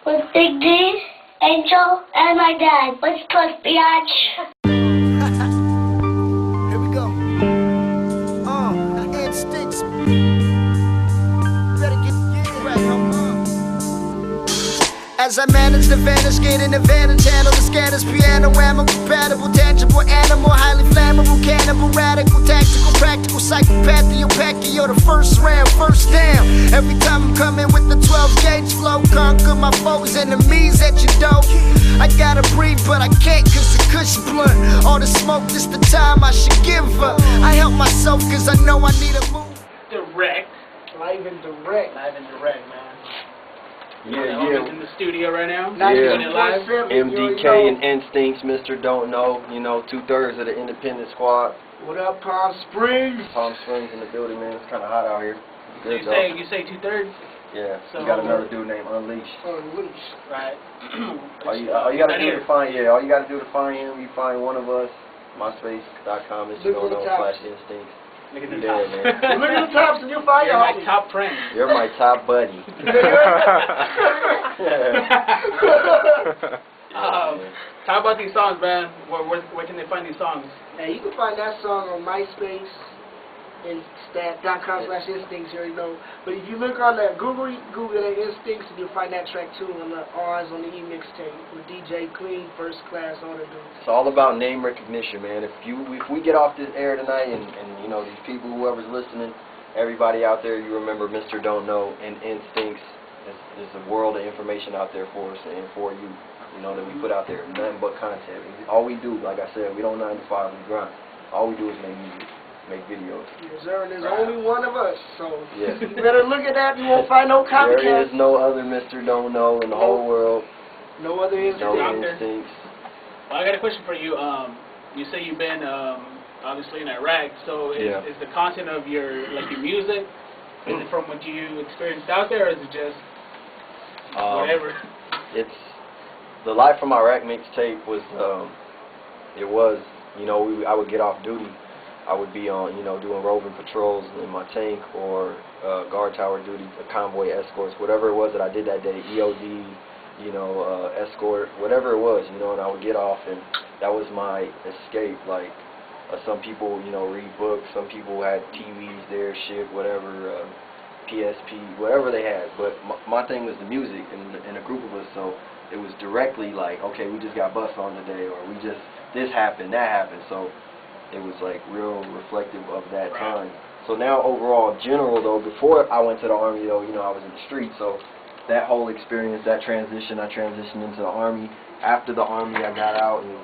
with Big D, Angel, and my dad. Let's push, biatch. Here we go. Enstinctz. Better get right, As I manage the vanish, gain an advantage, handle the scanners, piano, ammo, compatible, tangible, animal, highly flammable, cannibal, radical, tactical, practical, psychopathio, pacchio, the first round, first down. Every time I'm coming with the 12 gauge flow, conquer my foes, enemies at your door. I gotta breathe, but I can't cause the cush blunt. All the smoke, this the time I should give up. I help myself cause I know I need a move. Direct. Live and direct. Live and direct, man. Yeah. In the studio right now. Yeah. Live. MDK and Enstinctz, Mr. Don't Know, you know, 2/3 of the independent squad. What up, Palm Springs? Palm Springs in the building, man. It's kind of hot out here. So Good, you say 2/3? Yeah. So you got another dude named Unleashed. Unleashed. Right. all you gotta do to find all you gotta do to find him, you find one of us. MySpace.com is /Enstinctz. Look at the Yeah, top. man. Look at the tops and you'll find You're your my top friend. You're my top buddy. Talk about these songs, man. Where can they find these songs? Hey, you can find that song on MySpace and .com/Enstinctz, you already know. But if you look on that Google that Enstinctz, and you'll find that track too on the R's on the E mixtape with DJ Clean, First Class, all the dudes. It's all about name recognition, man. If we get off this air tonight and you know these people, whoever's listening, everybody out there, you remember Mr. Don't Know and Enstinctz. There's a world of information out there for us and for you. You know that we put out there, nothing but content. All we do, like I said, we don't 9 to 5, we grind. All we do is make music, make videos. Yes, sir, and there's only one of us, so yes. you better look at that. You won't find no copycats. There is no other Mr. Don't Know in the whole world. No other Enstinctz. No Enstinctz. Well, I got a question for you. You say you've been obviously in Iraq, so is the content of your music, is it from what you experienced out there, or is it just whatever? It's the Life from Iraq mixtape was you know, I would get off duty. I would be on, you know, doing roving patrols in my tank or guard tower duty, convoy escorts, whatever it was that I did that day, EOD, you know, escort, whatever it was, you know, and I would get off, and that was my escape. Like some people, you know, read books, some people had TVs there, shit, whatever, PSP, whatever they had, but my thing was the music and a group of us, so it was directly like, okay, we just got bust on today, or we just, this happened, that happened, so it was like real reflective of that time. So now overall, general though, before I went to the Army though, you know, I was in the street, so that whole experience, that transition, I transitioned into the Army. After the Army, I got out, and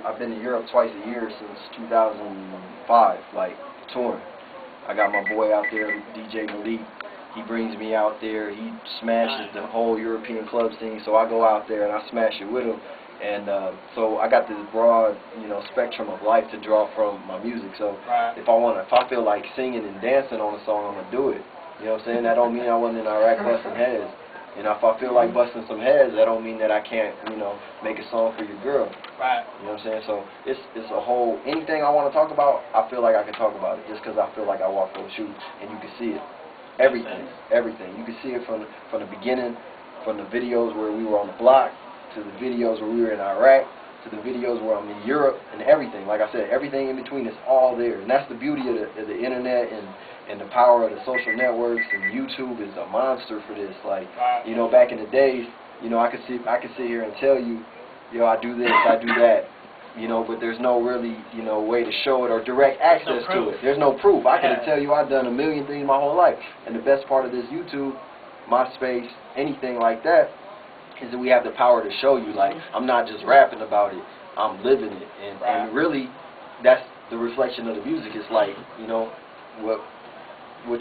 I've been to Europe twice a year since 2005, like touring. I got my boy out there, DJ Malik. He brings me out there. He smashes the whole European club scene, so I go out there and I smash it with him. And so I got this broad, you know, spectrum of life to draw from my music. So if I feel like singing and dancing on a song, I'm gonna do it. You know what I'm saying? That don't mean I wasn't in Iraq busting heads. You know, if I feel like busting some heads, that don't mean that I can't, you know, make a song for your girl. Right. You know what I'm saying? So it's a whole, anything I want to talk about, I feel like I can talk about it just because I feel like I walk those shoes and you can see it. Everything. You can see it from the beginning, from the videos where we were on the block, to the videos where we were in Iraq, to the videos where I'm in Europe, and everything. Like I said, everything in between is all there. And that's the beauty of the internet and the power of the social networks, and YouTube is a monster for this. Like, you know, back in the days, you know, I could sit here and tell you, yo, I do this, I do that, you know, but there's no really, you know, way to show it or direct access to it. There's no proof. I can tell you I've done a million things my whole life. And the best part of this YouTube, MySpace, anything like that, is that we have the power to show you, like, I'm not just rapping about it, I'm living it. And really, that's the reflection of the music. It's like, you know, what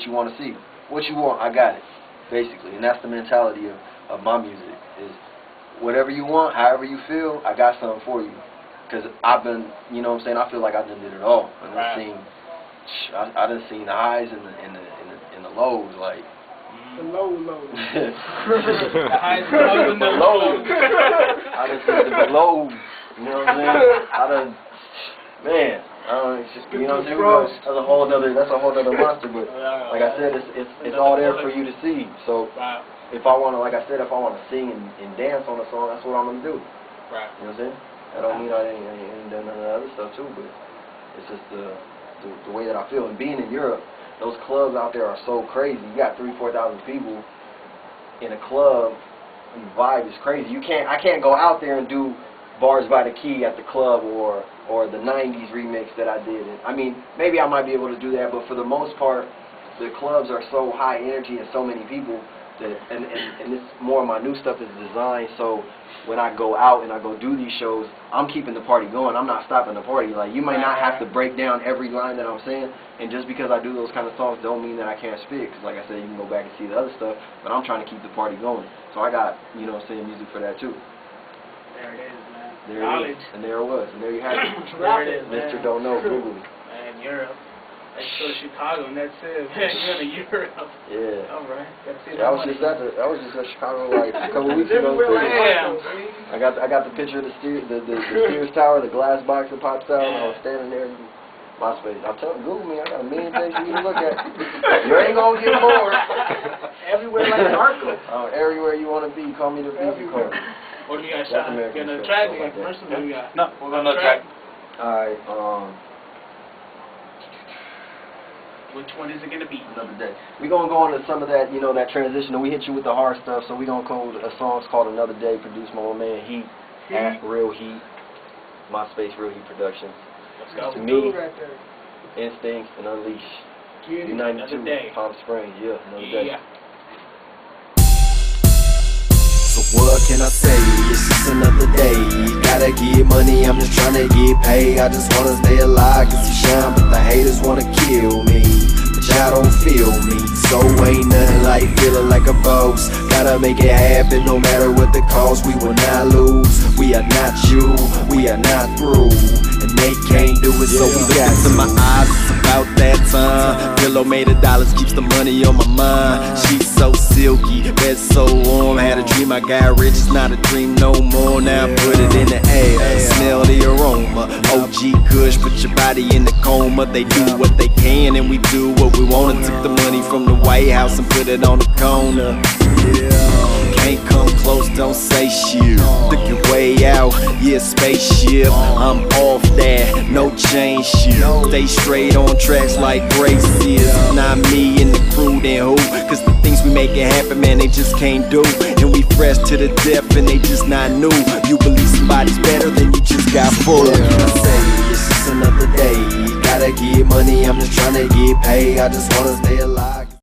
you want to see. What you want, I got it, basically. And that's the mentality of my music, is whatever you want, however you feel, I got something for you. Because I've been, you know what I'm saying, I feel like I done did it all. I done seen the highs and the lows, like. The lows. The highs, the lows, and the lows. I done seen the lows, you know what I'm saying? Man, it's just, you know what I'm saying? That's a whole nother monster, but like I said, it's all there for you to see. So if I want to, like I said, if I want to sing and dance on a song, that's what I'm going to do. Right. You know what I'm saying? That don't mean I ain't done none of the other stuff too, but it's just the way that I feel. And being in Europe, those clubs out there are so crazy. You got 3,000-4,000 people in a club, and the vibe is crazy. I can't go out there and do Bars by the Key at the club or the 90s remix that I did. And, I mean, maybe I might be able to do that, but for the most part, the clubs are so high energy and so many people that, and this more of my new stuff is designed so when I go out and I go do these shows, I'm keeping the party going. I'm not stopping the party. Like, you might not have to break down every line that I'm saying, and just because I do those kind of songs don't mean that I can't spit, because like I said, you can go back and see the other stuff, but I'm trying to keep the party going. So I got, you know what I'm saying, music for that too. There it is, man. There Knowledge. it is. And there it was. And there you have it. There it is, man. Mr. Don't Know, Google it. Man, Europe. I go to Chicago and that's it. Man, you're in Europe. Yeah. All right. Gotta see Yeah, I was just at Chicago like a couple weeks ago. I got the picture of the Sears Tower, the glass box that pops out, and I was standing there in my space. I'm telling Google me, I got a million things for you to look at. You ain't gonna get bored. Everywhere like Marco. Everywhere you want to be, call me the VP card. What do you got, Sean? You got another track? You got commercial? What do you got? No, we're going to track. Alright, which one is it going to be? Another Day. We're going to go into some of that, you know, that transition. And we hit you with the hard stuff, so we're going to call a song called Another Day, produced by my man Heat, at Real Heat, MySpace Real Heat Productions. Let's go. To me, Enstinctz and Unleash. Another Day. U92, Palm Springs, yeah, Another Day. Yeah. So what can I say? It's just another day. Gotta get money, I'm just tryna get paid. I just wanna stay alive, get some shine, but the haters wanna kill me. But y'all don't feel me, so ain't nothing like feeling like a boss. Gotta make it happen no matter what the cost. We will not lose, we are not you, we are not through. And they can't do it, so we got to my eyes, it's about that time. Pillow made of dollars, keeps the money on my mind. She's so silky, bed so warm. Had a dream I got rich, it's not a dream no more. Now I put it in the air, smell the aroma. OG Kush, put your body in the coma. They do what they can and we do what we want. Took the money from the White House and put it on the corner. Can't come close, don't say shit. Took your way out, yeah, spaceship. I'm off that, no chain shit. Stay straight on tracks like Grace is. Not me and the crew, then who? Cause the things we make it happen, man, they just can't do. And we fresh to the death and they just not new. You believe somebody's better, then you just got fooled. I say, it's just another day. Gotta get money, I'm just tryna get paid. I just wanna stay alive.